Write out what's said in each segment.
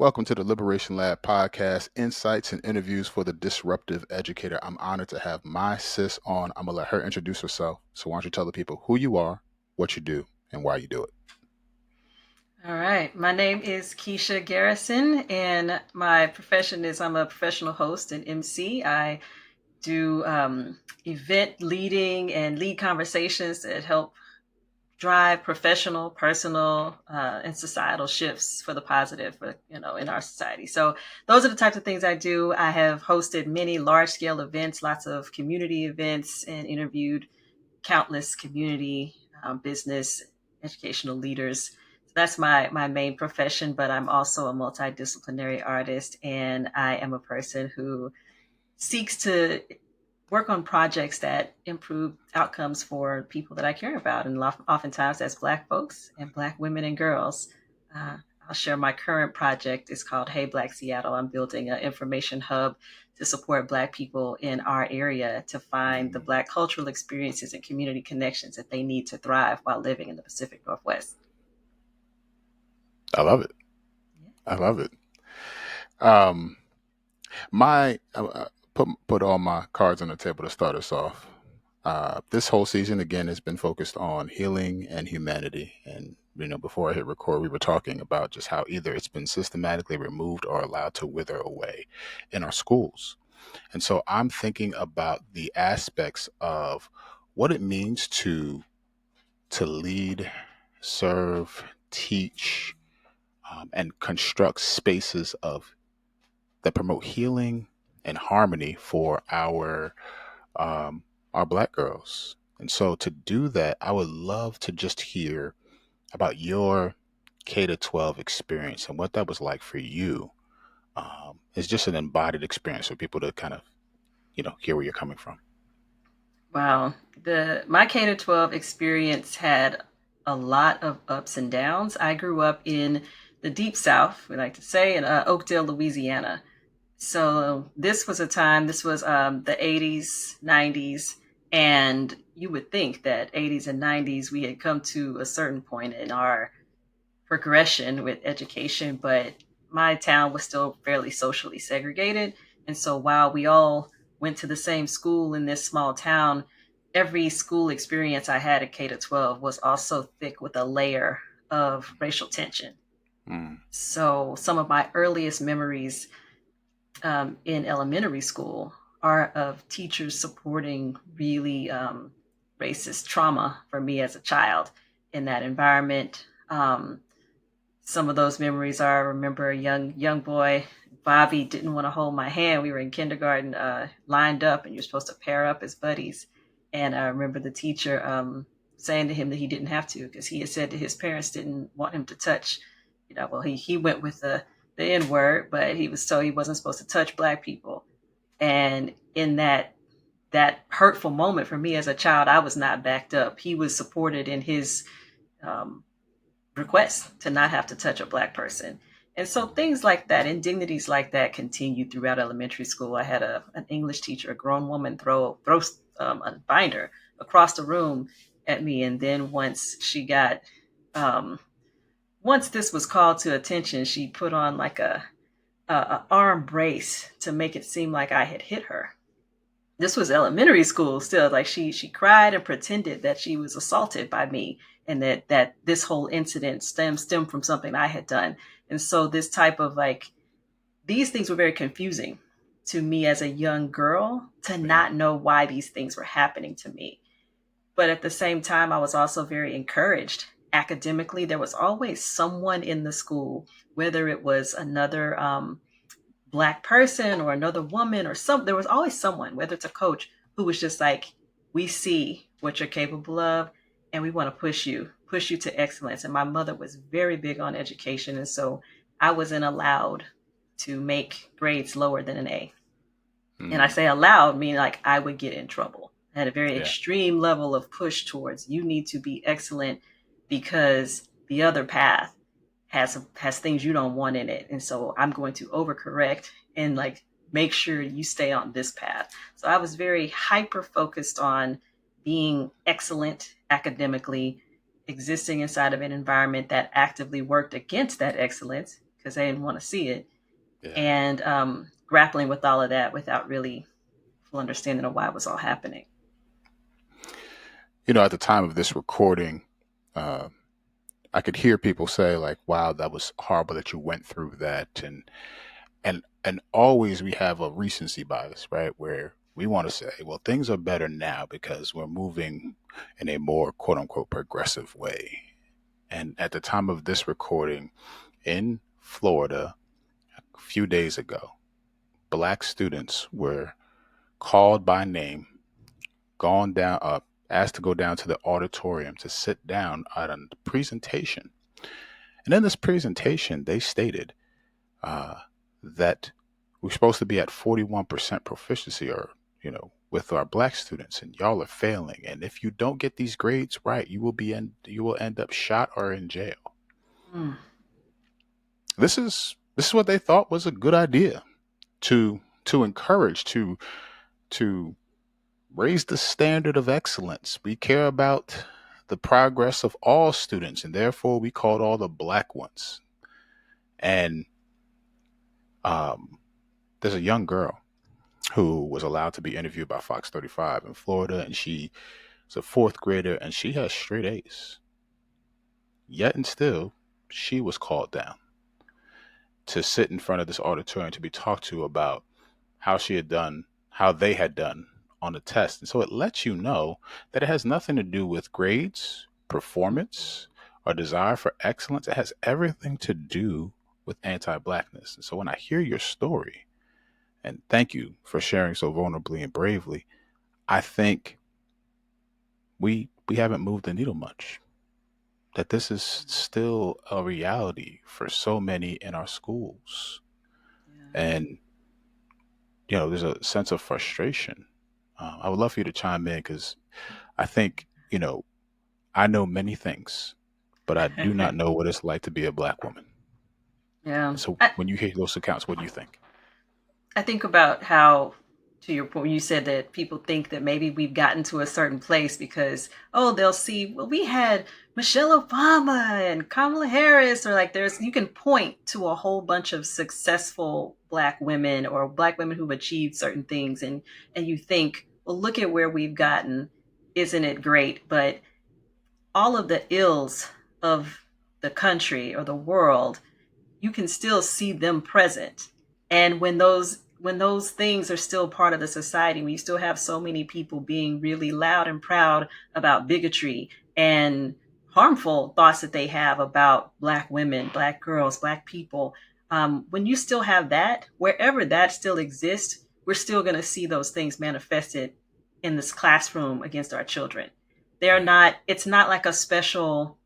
Welcome to the Liberation Lab podcast, insights and interviews for the disruptive educator. I'm honored to have my sis on. I'm going to let her introduce herself. So, why don't you tell the people who you are, what you do, and why you do it? All right. My name is Kiesha Garrison, and my profession is I'm a professional host and MC. I do event leading and lead conversations that help drive professional, personal, and societal shifts for the positive, in our society. So those are the types of things I do. I have hosted many large scale events, lots of community events, and interviewed countless community, business, educational leaders. So that's my main profession, but I'm also a multidisciplinary artist, and I am a person who seeks to work on projects that improve outcomes for people that I care about, and oftentimes that's Black folks and Black women and girls. Uh, I'll share my current project. It's called Hey Black Seattle. I'm building an information hub to support Black people in our area to find the Mm, Black cultural experiences and community connections that they need to thrive while living in the Pacific Northwest. I love it. Yeah. I love it. Um, my put all my cards on the table to start us off. This whole season again has been focused on healing and humanity. And before I hit record, we were talking about just how either it's been systematically removed or allowed to wither away in our schools. And so I'm thinking about the aspects of what it means to lead, serve, teach, and construct spaces of that promote healing and harmony for our Black girls. And so to do that, I would love to just hear about your K to 12 experience and what that was like for you. It's just an embodied experience for people to kind of hear where you're coming from. Wow. The my K to 12 experience had a lot of ups and downs. I grew up in the deep South, we like to say, in Oakdale, Louisiana. So this was the 80s, 90s, and you would think that 80s and 90s we had come to a certain point in our progression with education, but my town was still fairly socially segregated. And so while we all went to the same school in this small town, every school experience I had at K to 12 was also thick with a layer of racial tension. Mm, So some of my earliest memories in elementary school are of teachers supporting really racist trauma for me as a child in that environment. Some of those memories are I remember a young boy, Bobby, didn't want to hold my hand. We were in kindergarten, lined up, and you're supposed to pair up as buddies. And I remember the teacher saying to him that he didn't have to because he had said that his parents didn't want him to touch. Well, he went with the N word, but he was told he wasn't supposed to touch Black people. And in that hurtful moment for me as a child, I was not backed up. He was supported in his um, request to not have to touch a Black person. And so things like that, indignities like that, continued throughout elementary school. I had an English teacher, a grown woman, throw a binder across the room at me, and then um, once this was called to attention, she put on like a arm brace to make it seem like I had hit her. This was elementary school still. Like she cried and pretended that she was assaulted by me, and that this whole incident stemmed from something I had done. And so this type of like these things were very confusing to me as a young girl to yeah. not know why these things were happening to me. But at the same time, I was also very encouraged academically. There was always someone in the school, whether it was another Black person or another woman or there was always someone, whether it's a coach, who was just like, we see what you're capable of, and we want to push you to excellence. And my mother was very big on education, and so I wasn't allowed to make grades lower than an A. And I Mm, say allowed, meaning like I would get in trouble. I had a very yeah. extreme level of push towards you need to be excellent because the other path has things you don't want in it. And so I'm going to overcorrect and like make sure you stay on this path. So I was very hyper focused on being excellent academically, existing inside of an environment that actively worked against that excellence, because they didn't want to see it, Yeah. and grappling with all of that without really full understanding of why it was all happening. At the time of this recording, uh, I could hear people say like, "Wow, that was horrible that you went through that," and always we have a recency bias, right? Where we want to say, "Well, things are better now because we're moving in a more quote unquote progressive way." And at the time of this recording in Florida, a few days ago, black students were called by name, gone down, asked to go down to the auditorium to sit down at a presentation. And in this presentation, they stated uh, that we're supposed to be at 41% proficiency, or with our black students, and y'all are failing. And if you don't get these grades right, you will end up shot or in jail. Mm. This is what they thought was a good idea to encourage, to raise the standard of excellence. We care about the progress of all students, and therefore we called all the black ones. And um, there's a young girl who was allowed to be interviewed by Fox 35 in Florida, and she's a fourth grader, and she has straight A's. Yet and still, she was called down to sit in front of this auditorium to be talked to about how she had done, how they had done on the test. And so it lets you know that it has nothing to do with grades, performance, or desire for excellence. It has everything to do with anti blackness. And so when I hear your story, and thank you for sharing so vulnerably and bravely, I think we haven't moved the needle much. That this is still a reality for so many in our schools. Yeah. And there's a sense of frustration. I would love for you to chime in because I think, I know many things, but I do not know what it's like to be a black woman. Yeah. And so I, when you hear those accounts, what do you think? I think about how, to your point, you said that people think that maybe we've gotten to a certain place because, oh, they'll see, well, we had Michelle Obama and Kamala Harris, or like you can point to a whole bunch of successful Black women or Black women who've achieved certain things. And you think, well, look at where we've gotten. Isn't it great? But all of the ills of the country or the world, you can still see them present. And when those things are still part of the society, when you still have so many people being really loud and proud about bigotry and harmful thoughts that they have about Black women, Black girls, Black people, when you still have that, wherever that still exists, we're still going to see those things manifested in this classroom against our children. They're Right. not, it's not like a special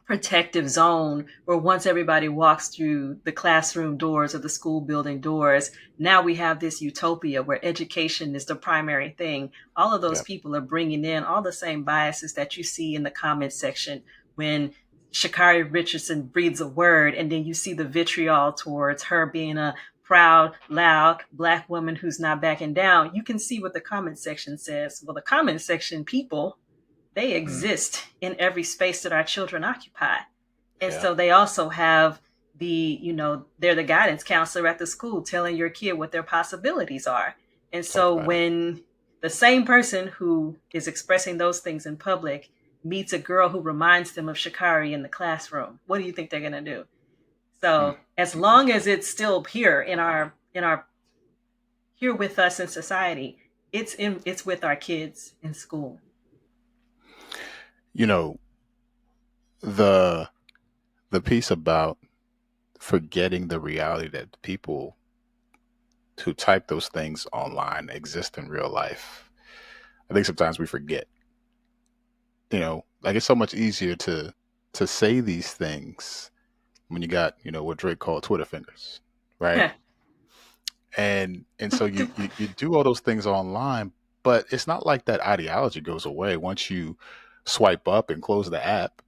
protective zone where once everybody walks through the classroom doors or the school building doors, now we have this utopia where education is the primary thing. All of those Yeah. people are bringing in all the same biases that you see in the comment section when Shakari Richardson breathes a word, and then you see the vitriol towards her being a proud, loud Black woman who's not backing down. You can see what the comment section says. Well, the comment section people, they Mm. exist in every space that our children occupy. And Yeah. so they also have they're the guidance counselor at the school telling your kid what their possibilities are. And Talk so about it. when the same person who is expressing those things in public meets a girl who reminds them of Shakari in the classroom, what do you think they're going to do? Mm. So as Mm. long as it's still here in our here with us in society, it's with our kids in school. You know, the the piece about forgetting the reality that people who type those things online exist in real life. I think sometimes we forget. Like it's so much easier to say these things when you got, what Drake called Twitter fingers, right? And so you do all those things online, but it's not like that ideology goes away once you swipe up and close the app,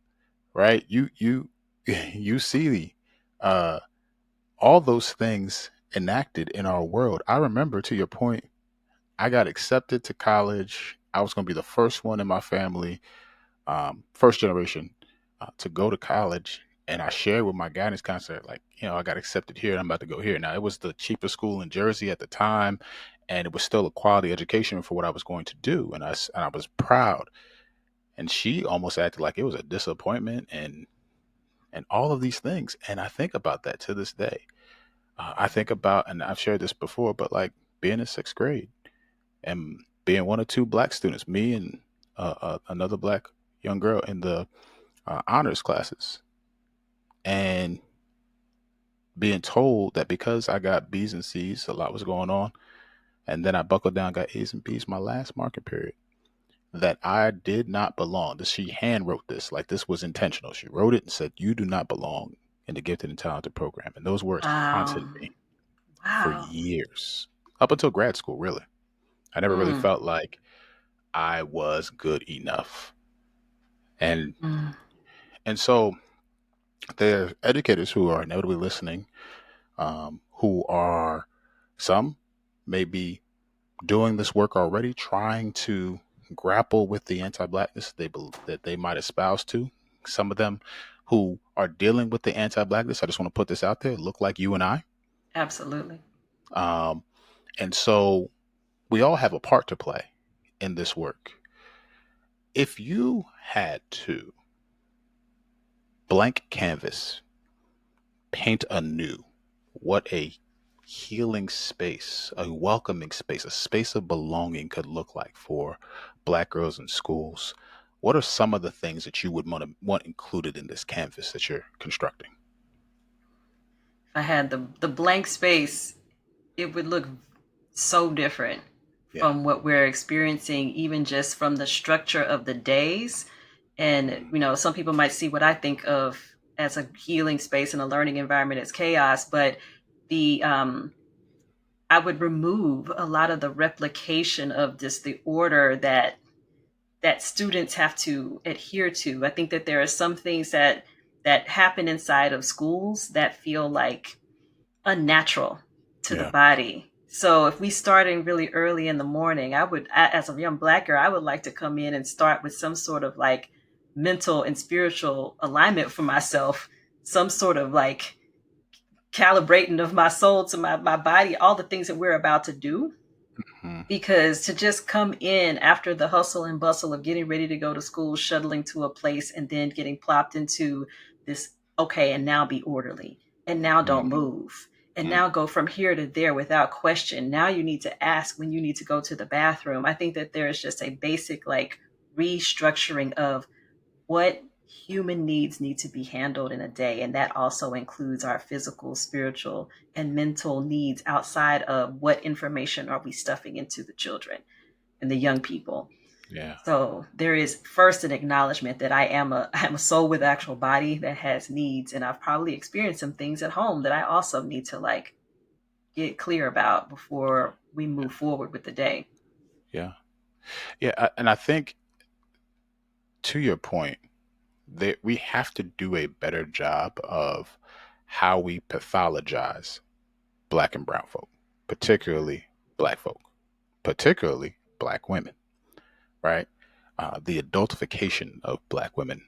right? You you see uh all those things enacted in our world. I remember, to your point, I got accepted to college. I was going to be the first one in my family, first generation, to go to college. And I shared with my guidance counselor, like, I got accepted here and I'm about to go here. Now, it was the cheapest school in Jersey at the time, and it was still a quality education for what I was going to do. And I was proud. And she almost acted like it was a disappointment and all of these things. And I think about that to this day. I think about, and I've shared this before, but like being in sixth grade and being one of two black students, me and another black young girl in the honors classes, and being told that because I got B's and C's, a lot was going on, and then I buckled down, got A's and B's my last marking period, that I did not belong. This, she hand wrote this, like this was intentional. She wrote it and said, "You do not belong in the gifted and talented program." And those words Wow. haunted me for Wow. years, up until grad school, really. I never really Mm, felt like I was good enough. And mm. and so there are educators who are inevitably listening, who are, some may be doing this work already, trying to grapple with the anti-blackness that they might espouse to. Some of them who are dealing with the anti-blackness, I just want to put this out there, look like you and I. Absolutely. Um, and so we all have a part to play in this work. If you had to blank canvas, paint anew what a healing space, a welcoming space, a space of belonging could look like for black girls in schools, what are some of the things that you would want included in this canvas that you're constructing? If I had the blank space, it would look so different Yeah. from what we're experiencing, even just from the structure of the days. And, Mm, some people might see what I think of as a healing space and a learning environment as chaos, but the I would remove a lot of the replication of just the order that students have to adhere to. I think that there are some things that happen inside of schools that feel like unnatural to the yeah. body. So if we starting really early in the morning, as a young black girl, I would like to come in and start with some sort of like mental and spiritual alignment for myself, some sort of like calibrating of my soul to my body, all the things that we're about to do. Mm, Because to just come in after the hustle and bustle of getting ready to go to school, shuttling to a place, and then getting plopped into this, okay, and now be orderly, and now don't mm, move, and mm, now go from here to there without question. Now you need to ask when you need to go to the bathroom. I think that there is just a basic like restructuring of what human needs need to be handled in a day. And that also includes our physical, spiritual, and mental needs outside of what information are we stuffing into the children and the young people. yeah. So there is first an acknowledgement that I am a soul with actual body that has needs, and I've probably experienced some things at home that I also need to like get clear about before we move forward with the day. Yeah. Yeah. And I think, to your point, that we have to do a better job of how we pathologize black and brown folk, particularly black folk, particularly black women, right? The adultification of black women,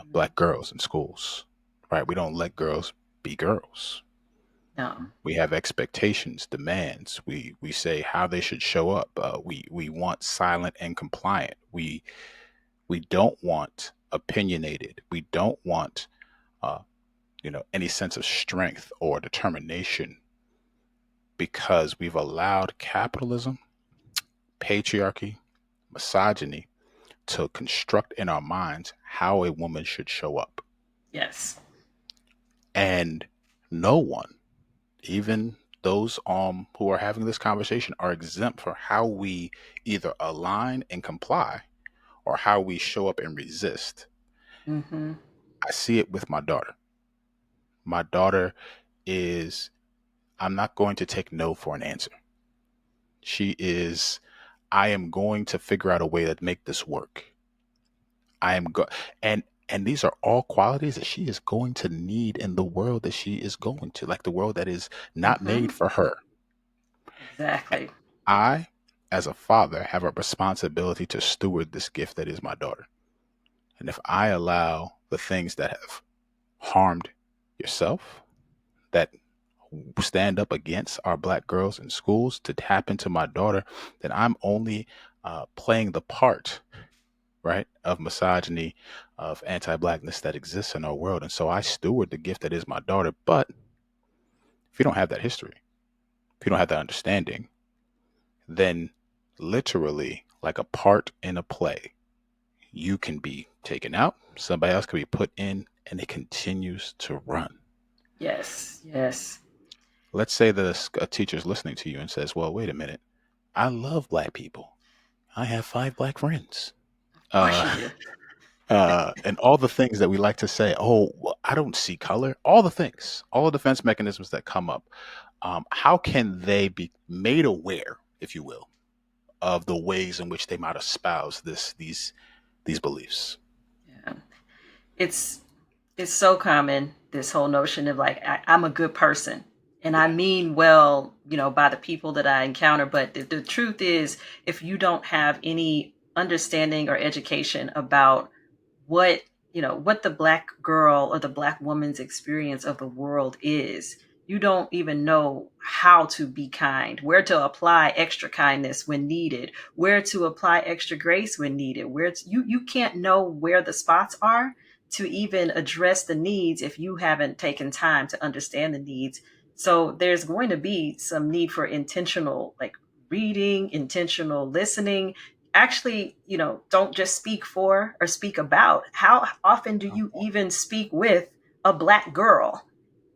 black girls in schools, right? We don't let girls be girls. No. We have expectations, demands. We say how they should show up. We want silent and compliant. We don't want opinionated. We don't want uh, any sense of strength or determination, because we've allowed capitalism, patriarchy, misogyny to construct in our minds how a woman should show up. Yes. And no one, even those who are having this conversation, are exempt for how we either align and comply or how we show up and resist. Mm-hmm. I see it with my daughter. My daughter is, I'm not going to take no for an answer. She is, I am going to figure out a way to make this work. I am go and these are all qualities that she is going to need in the world that she is going to, like the world that is not made Mm-hmm. for her. Exactly. I, as a father, have a responsibility to steward this gift that is my daughter. And if I allow the things that have harmed yourself, that stand up against our black girls in schools to happen to my daughter, then I'm only playing the part, right, of misogyny, of anti blackness that exists in our world. And so I steward the gift that is my daughter. But if you don't have that history, if you don't have that understanding, then literally, like a part in a play, you can be taken out, somebody else can be put in, and it continues to run. Yes, yes. Let's say that a teacher's listening to you and says, well, wait a minute, I love black people. I have 5 black friends. Of course Uh, you do. and all the things that we like to say, oh, well, I don't see color, all the things, all the defense mechanisms that come up. How can they be made aware, if you will, of the ways in which they might espouse these beliefs? Yeah. It's it's so common, this whole notion of like I'm a good person and I Yeah. mean well, by the people that I encounter. But the truth is, if you don't have any understanding or education about what what the black girl or the black woman's experience of the world is, you don't even know how to be kind, where to apply extra kindness when needed, where to apply extra grace when needed, you can't know where the spots are to even address the needs if you haven't taken time to understand the needs. So there's going to be some need for intentional, like, reading, intentional listening. Actually, don't just speak for or speak about. How often do you even speak with a black girl?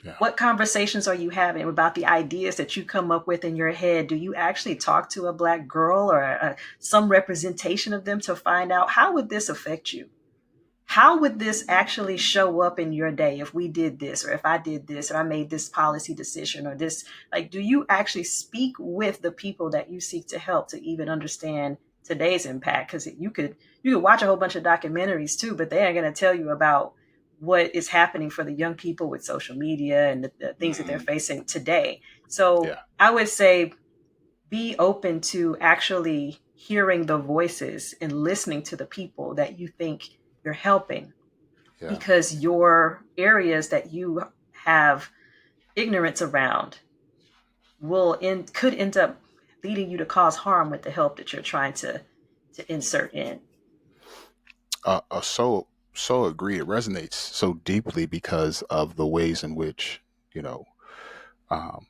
Yeah. What conversations are you having about the ideas that you come up with in your head? Do you actually talk to a black girl or some representation of them to find out how would this affect you? How would this actually show up in your day if we did this, or if I did this, or I made this policy decision, or this? Like, do you actually speak with the people that you seek to help to even understand today's impact? Because you could watch a whole bunch of documentaries too, but they ain't going to tell you about what is happening for the young people with social media and the things that they're Mhm. facing today. So Yeah. I would say be open to actually hearing the voices and listening to the people that you think you're helping, Yeah. because your areas that you have ignorance around could end up leading you to cause harm with the help that you're trying to insert in. So agree. It resonates so deeply because of the ways in which, you know um,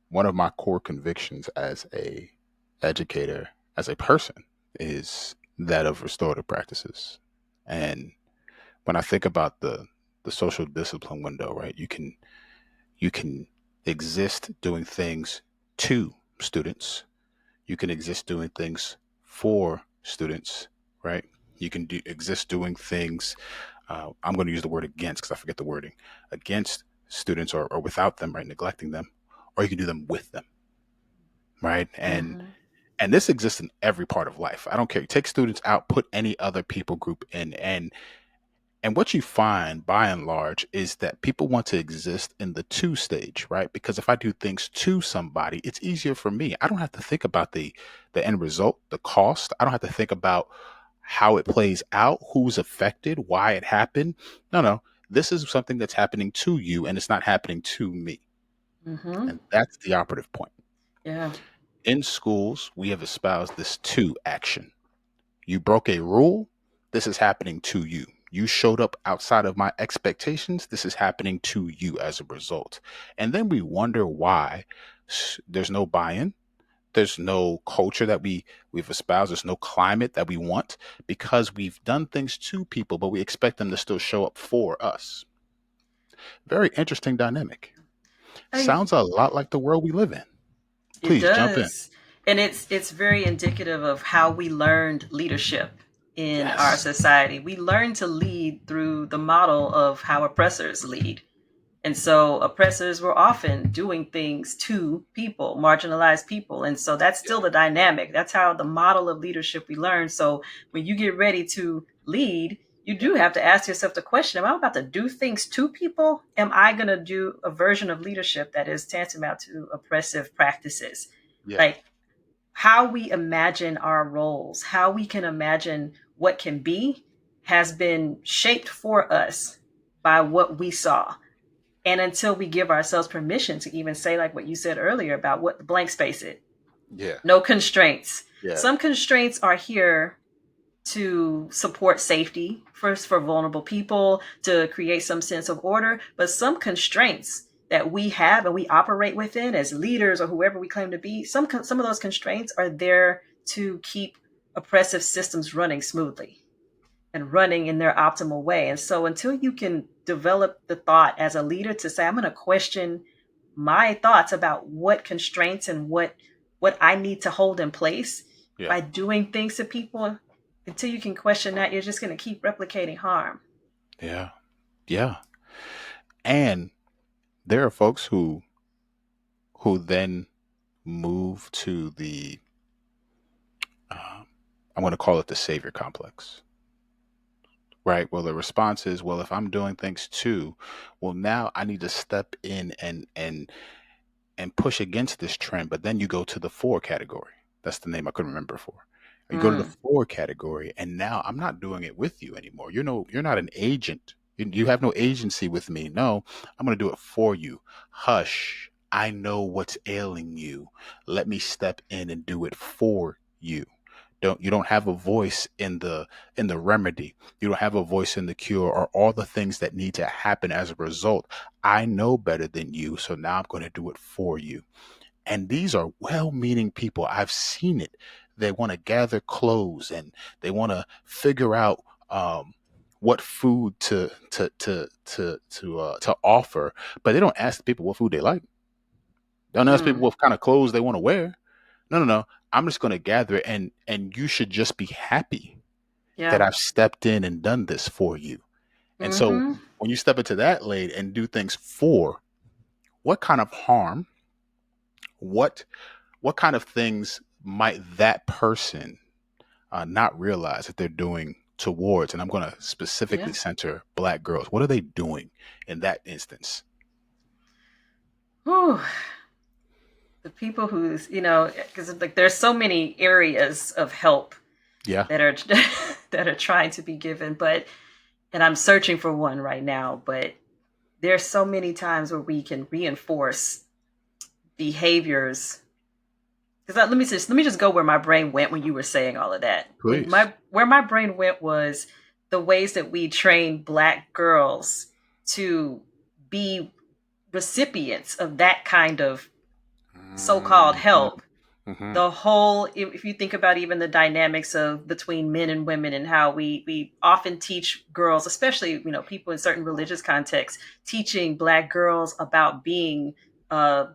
one of my core convictions as a educator, as a person, is that of restorative practices. And when I think about the social discipline window, right, you can exist doing things to students. You can exist doing things for students, right? You can exist doing things. I'm going to use the word against because I forget the wording, against students, or without them, right? Neglecting them, or you can do them with them, right? Mm-hmm. And this exists in every part of life. I don't care. Take students out, put any other people group in, and what you find by and large is that people want to exist in the to stage, right? Because if I do things to somebody, it's easier for me. I don't have to think about the end result, the cost. I don't have to think about how it plays out, who's affected, why it happened. No, no. This is something that's happening to you and it's not happening to me. Mm-hmm. And that's the operative point. Yeah. In schools, we have espoused this to action. You broke a rule. This is happening to you. You showed up outside of my expectations. This is happening to you as a result. And then we wonder why there's no buy in. There's no culture that we've espoused. There's no climate that we want because we've done things to people, but we expect them to still show up for us. Very interesting dynamic. I, Sounds a lot like the world we live in. it Please jump in. does. And it's very indicative of how we learned leadership in our Yes. society. We learned to lead through the model of how oppressors lead. And so oppressors were often doing things to people, marginalized people. And so that's Yeah. still the dynamic. That's how the model of leadership we learn. So when you get ready to lead, you do have to ask yourself the question: am I about to do things to people? Am I going to do a version of leadership that is tantamount to oppressive practices? Yeah. Like, how we imagine our roles, how we can imagine what can be, has been shaped for us by what we saw. And until we give ourselves permission to even say, like what you said earlier about what the blank space is, Yeah. no constraints. Yeah. Some constraints are here to support safety first for vulnerable people, to create some sense of order, but some constraints that we have and we operate within as leaders or whoever we claim to be, some of those constraints are there to keep oppressive systems running smoothly and running in their optimal way. And so until you can develop the thought as a leader to say, I'm going to question my thoughts about what constraints and what I need to hold in place Yeah. by doing things to people, until you can question that, you're just going to keep replicating harm. Yeah. Yeah. And there are folks who then move to the I'm going to call it the savior complex, right? Well, the response is, well, if I'm doing things too, well, now I need to step in and push against this trend. But then you go to the four category. That's the name I couldn't remember before. You go to the Mm, four category, and now I'm not doing it with you anymore. You're not an agent. You have no agency with me. No, I'm going to do it for you. Hush. I know what's ailing you. Let me step in and do it for you. You don't have a voice in the remedy. You don't have a voice in the cure or all the things that need to happen as a result. I know better than you, so now I'm going to do it for you. And these are well-meaning people. I've seen it. They want to gather clothes and they want to figure out what food to offer, but they don't ask people what food they like. They don't ask people mm, what kind of clothes they want to wear. No, no, no. I'm just going to gather, and you should just be happy that yeah. I've stepped in and done this for you. And so Mm-hmm. when you step into that lane and do things for, what kind of harm, what what kind of things might that person not realize that they're doing towards, and I'm going to specifically Yeah. center black girls. What are they doing in that instance? Whew. The people who's, because like there's so many areas of help Yeah, that are that are trying to be given, but and I'm searching for one right now, but there's so many times where we can reinforce behaviors. Because let me just go where my brain went when you were saying all of that. When please. my where my brain went was the ways that we train black girls to be recipients of that kind of so-called Mm-hmm. help. Mm-hmm. The whole, if you think about even the dynamics of between men and women and how we often teach girls, especially people in certain religious contexts, teaching black girls about being uh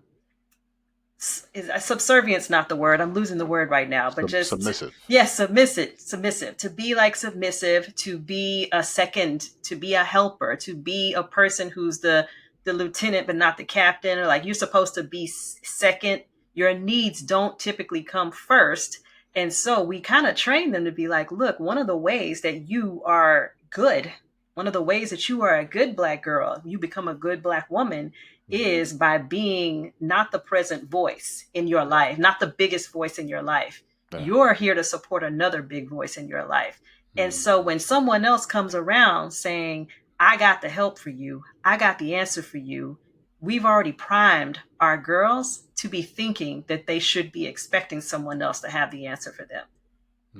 is subservience not the word, I'm losing the word right now, but just, Submissive. yes, submissive, to be like submissive, to be a second, to be a helper, to be a person who's the lieutenant but not the captain, or like you're supposed to be second. Your needs don't typically come first. And so we kind of train them to be like, look, one of the ways that you are good, one of the ways that you are a good black girl, you become a good black woman, Mm-hmm. is by being not the present voice in your life, not the biggest voice in your life. Yeah. You're here to support another big voice in your life. And Mm-hmm. so when someone else comes around saying, I got the help for you, I got the answer for you, we've already primed our girls to be thinking that they should be expecting someone else to have the answer for them.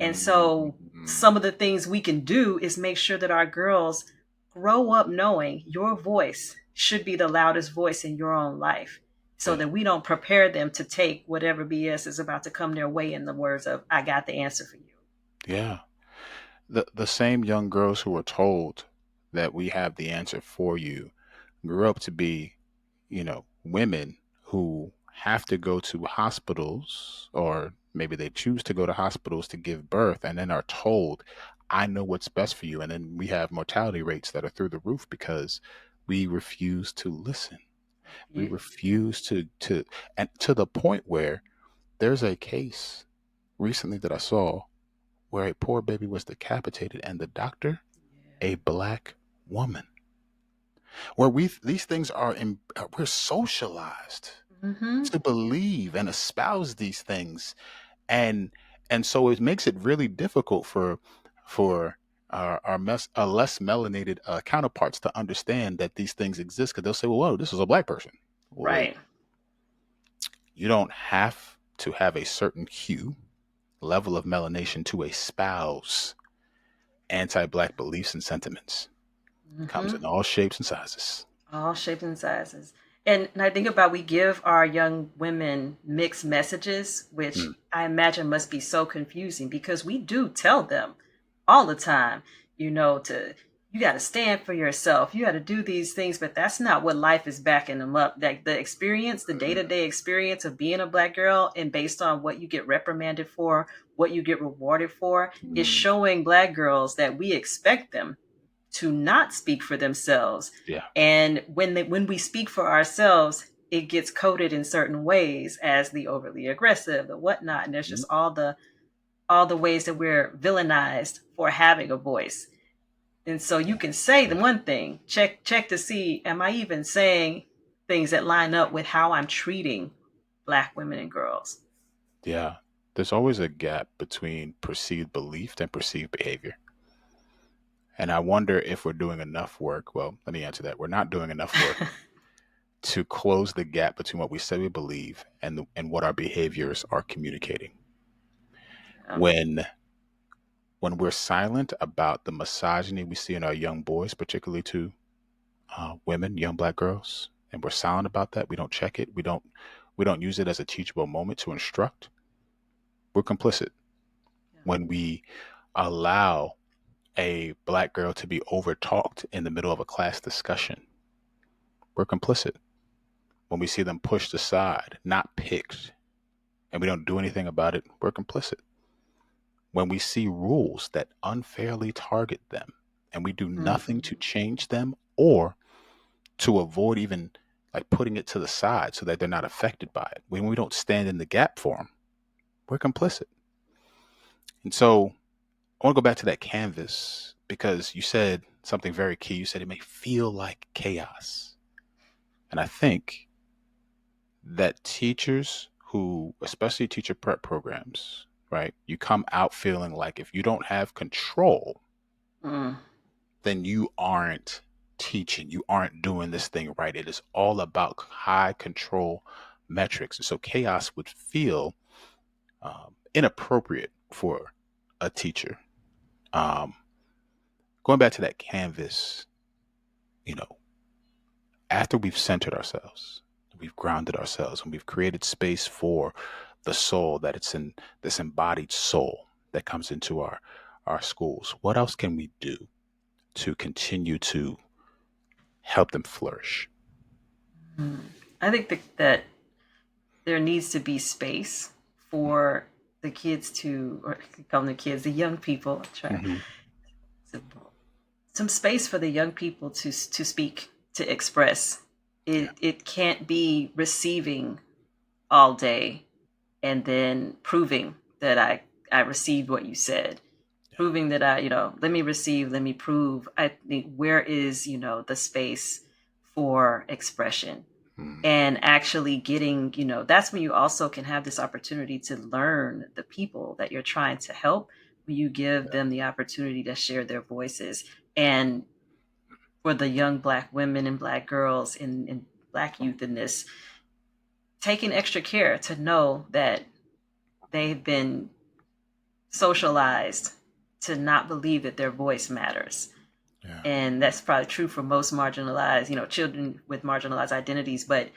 And so Mm-hmm. some of the things we can do is make sure that our girls grow up knowing your voice should be the loudest voice in your own life, so Yeah. that we don't prepare them to take whatever BS is about to come their way, in the words of, I got the answer for you. Yeah. The same young girls who were told that we have the answer for you grew up to be, women who have to go to hospitals, or maybe they choose to go to hospitals to give birth and then are told, I know what's best for you. And then we have mortality rates that are through the roof because we refuse to listen. We You, refuse and to the point where there's a case recently that I saw where a poor baby was decapitated and the doctor, a black woman, where these things are we're socialized mm-hmm. to believe and espouse these things, and and so it makes it really difficult for our less melanated counterparts to understand that these things exist, because they'll say, well, whoa, this is a black person. Well, wait, Right. you don't have to have a certain hue, level of melanation to espouse anti-black beliefs and sentiments. Comes Hmm. in all shapes and sizes. All shapes and sizes. And I think about we give our young women mixed messages, which Mm, I imagine must be so confusing because we do tell them all the time, to you got to stand for yourself. You got to do these things, but that's not what life is backing them up. Like the experience, the day mm, to day experience of being a black girl, and based on what you get reprimanded for, what you get rewarded for, is mm. showing black girls that we expect them to not speak for themselves. Yeah. And when we speak for ourselves, it gets coded in certain ways as the overly aggressive, the whatnot, and there's Mm, just all the ways that we're villainized for having a voice. And so you can say the yeah. one thing, check to see, am I even saying things that line up with how I'm treating black women and girls? Yeah. There's always a gap between perceived belief and perceived behavior. And I wonder if we're doing enough work. Well, let me answer that. We're not doing enough work to close the gap between what we say we believe and what our behaviors are communicating. Um, When when we're silent about the misogyny we see in our young boys, particularly to women, young black girls, and we're silent about that, we don't check it, we don't use it as a teachable moment to instruct, we're complicit. When we allow a black girl to be overtalked in the middle of a class discussion, we're complicit. When we see them pushed aside, not picked, and we don't do anything about it, we're complicit. When we see rules that unfairly target them and we do mm, nothing to change them or to avoid even like putting it to the side so that they're not affected by it, when we don't stand in the gap for them, we're complicit. And so I want to go back to that canvas because you said something very key. You said it may feel like chaos. And I think that teachers who, especially teacher prep programs, right, you come out feeling like if you don't have control, mm, then you aren't teaching, you aren't doing this thing right. It is all about high control metrics. And so chaos would feel inappropriate for a teacher. Um, Going back to that canvas, you know, after we've centered ourselves, we've grounded ourselves, and we've created space for the soul that it's in, this embodied soul that comes into our schools. What else can we do to continue to help them flourish? mm. I think that there needs to be space for the kids to, or call them the kids, the young people. Try Mm-hmm. some space for the young people to speak, to express. Yeah, It can't be receiving all day and then proving that I received what you said, yeah. proving that let me receive, let me prove. I think where is the space for expression Mm, and actually getting, that's when you also can have this opportunity to learn the people that you're trying to help, when you give yeah, them the opportunity to share their voices. And for the young black women and black girls and black youth in this, taking extra care to know that they've been socialized to not believe that their voice matters. yeah, And that's probably true for most marginalized, children with marginalized identities. But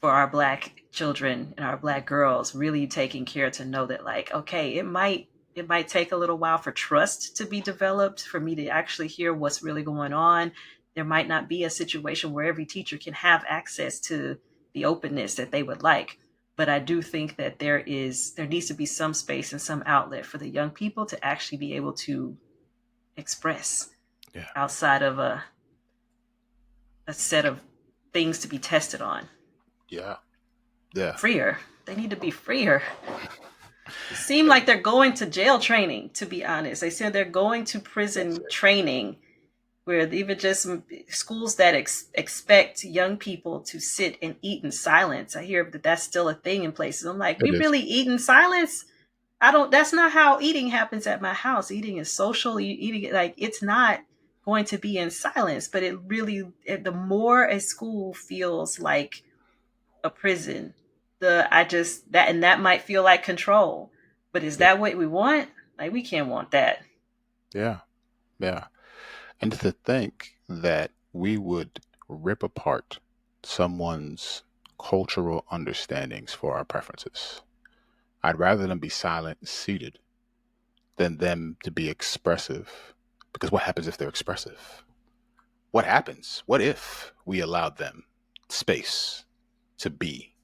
for our black children and our black girls, really taking care to know that, like, okay, it might take a little while for trust to be developed, for me to actually hear what's really going on. There might not be a situation where every teacher can have access to the openness that they would like, but I do think that there needs to be some space and some outlet for the young people to actually be able to express yeah, outside of a set of things to be tested on. yeah, yeah. Freer. They need to be freer. It seemed like they're going to jail training, to be honest. They said they're going to That's prison it. training, where even just schools that expect young people to sit and eat in silence. I hear that that's still a thing in places. I'm like, we It is. really eat in silence? I don't, that's not how eating happens at my house. Eating is social. Eating, like, it's not going to be in silence, but it really, the more a school feels like a prison, I just, that, and that might feel like control, but is Yeah. that what we want? Like, we can't want that. Yeah. Yeah. And to think that we would rip apart someone's cultural understandings for our preferences. I'd rather them be silent, seated, than them to be expressive. Because what happens if they're expressive? What happens? What if we allowed them space to be?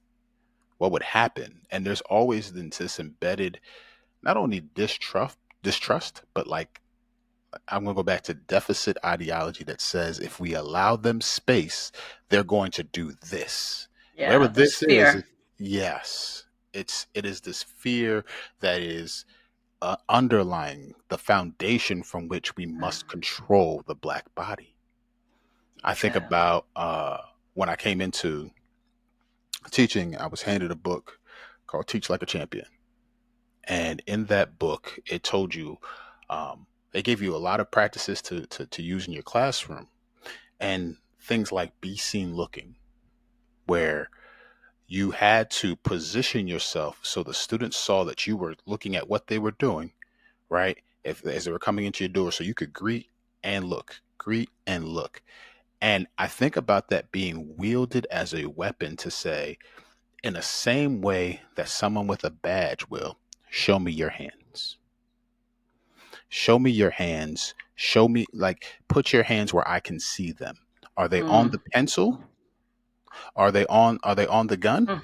What would happen? And there's always this embedded, not only distrust, but like, I'm going to go back to deficit ideology that says if we allow them space, they're going to do this. Whatever Yeah, there's this is, fear. yes, it is this fear that is underlying the foundation from which we must control the black body. I think Yeah. about when I came into teaching, I was handed a book called Teach Like a Champion. And in that book, it told you, they gave you a lot of practices to use in your classroom and things like be seen looking, where you had to position yourself so the students saw that you were looking at what they were doing, right? If as they were coming into your door, so you could greet and look. And I think about that being wielded as a weapon to say, in the same way that someone with a badge will, show me your hands. Show me your hands. Show me, like, put your hands where I can see them. Are they on Mm. the pencil? Are they on the gun? Mm.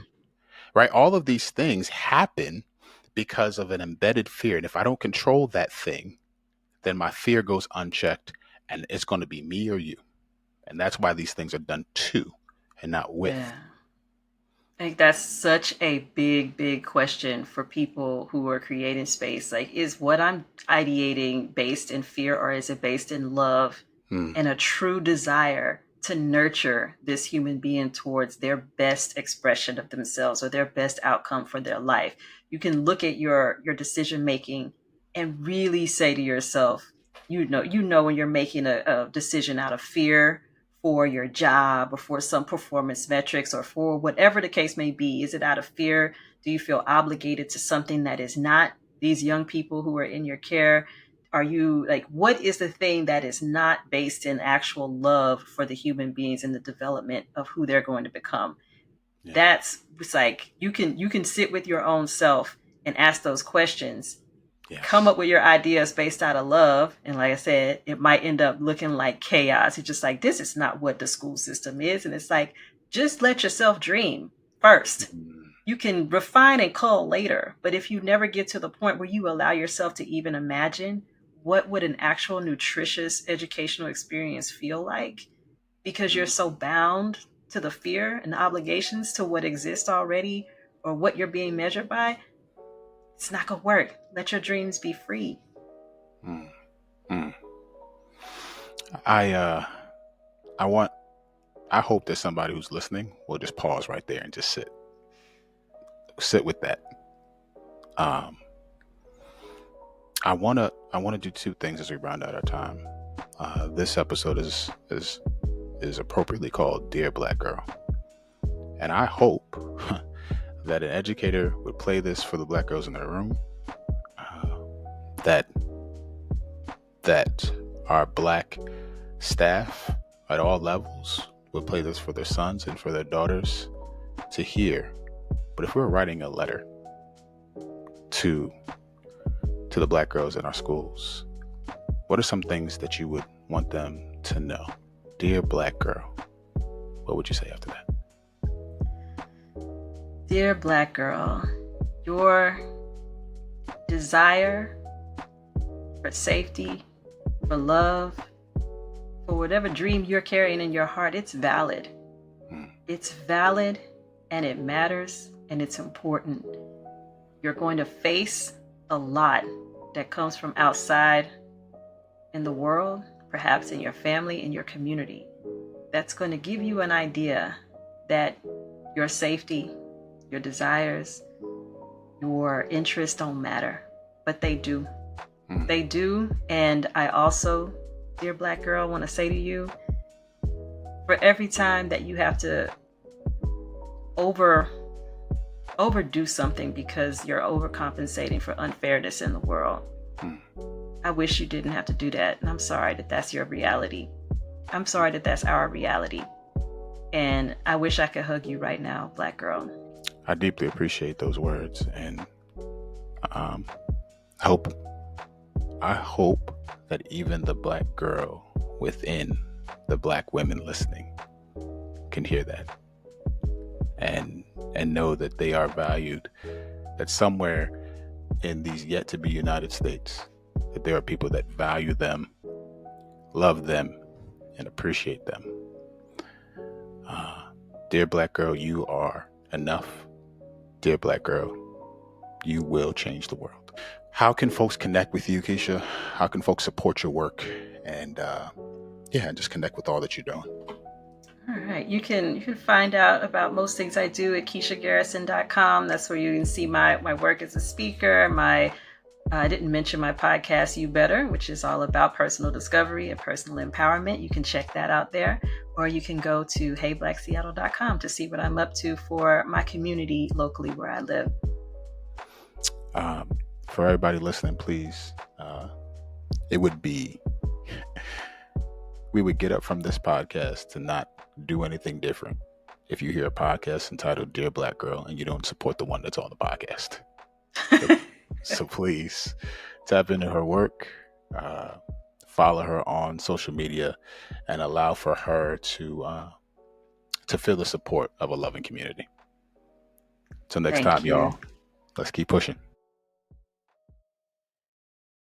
Right? All of these things happen because of an embedded fear. And if I don't control that thing, then my fear goes unchecked and it's going to be me or you. And that's why these things are done to and not with. Yeah. I think that's such a big, big question for people who are creating space. Like, is what I'm ideating based in fear, or is it based in love Hmm. and a true desire to nurture this human being towards their best expression of themselves or their best outcome for their life? You can look at your decision making and really say to yourself, you know when you're making a decision out of fear for your job or for some performance metrics or for whatever the case may be. Is it out of fear? Do you feel obligated to something that is not these young people who are in your care? Are you like, what is the thing that is not based in actual love for the human beings and the development of who they're going to become? Yeah. That's, it's like, you can sit with your own self and ask those questions, come Yes. up with your ideas based out of love. And like I said, it might end up looking like chaos. It's just like, this is not what the school system is. And it's like, just let yourself dream first. Mm, You can refine and cull later. But if you never get to the point where you allow yourself to even imagine what would an actual nutritious educational experience feel like, because you're mm, so bound to the fear and the obligations to what exists already or what you're being measured by, it's not gonna work. Let your dreams be free. mm, mm. I I want I hope that somebody who's listening will just pause right there and just sit with that. Um, I wanna do two things as we round out our time. This episode is appropriately called "Dear Black Girl," and I hope that an educator would play this for the black girls in their room. Uh, that that our black staff at all levels would play this for their sons and for their daughters to hear. But if we're writing a letter to the black girls in our schools, what are some things that you would want them to know? Dear black girl, what would you say after that? Dear Black girl, your desire for safety, for love, for whatever dream you're carrying in your heart, it's valid. Hmm. It's valid and it matters and it's important. You're going to face a lot that comes from outside in the world, perhaps in your family, in your community. That's going to give you an idea that your safety, your desires, your interests don't matter. but they do. Mm. They do. And I also, dear Black girl, want to say to you, for every time that you have to overdo something because you're overcompensating for unfairness in the world, Mm. I wish you didn't have to do that. And I'm sorry that that's your reality. I'm sorry that that's our reality. And I wish I could hug you right now, Black girl. I deeply appreciate those words, and hope I hope that even the Black girl within the Black women listening can hear that and know that they are valued, that somewhere in these yet to be United States, that there are people that value them, love them, and appreciate them. Dear Black girl, you are enough. Dear Black girl, you will change the world. How can folks connect with you, Kiesha? How can folks support your work and just connect with all that you're doing? All right. You can find out about most things I do at KieshaGarrison.com. That's where you can see my work as a speaker. I didn't mention my podcast, You Better, which is all about personal discovery and personal empowerment. You can check that out there. Or you can go to HeyBlackSeattle.com to see what I'm up to for my community locally where I live. For everybody listening, please, we would get up from this podcast to not do anything different if you hear a podcast entitled Dear Black Girl and you don't support the one that's on the podcast. So please tap into her work, follow her on social media, and allow for her to feel the support of a loving community. Till next time, y'all, let's keep pushing.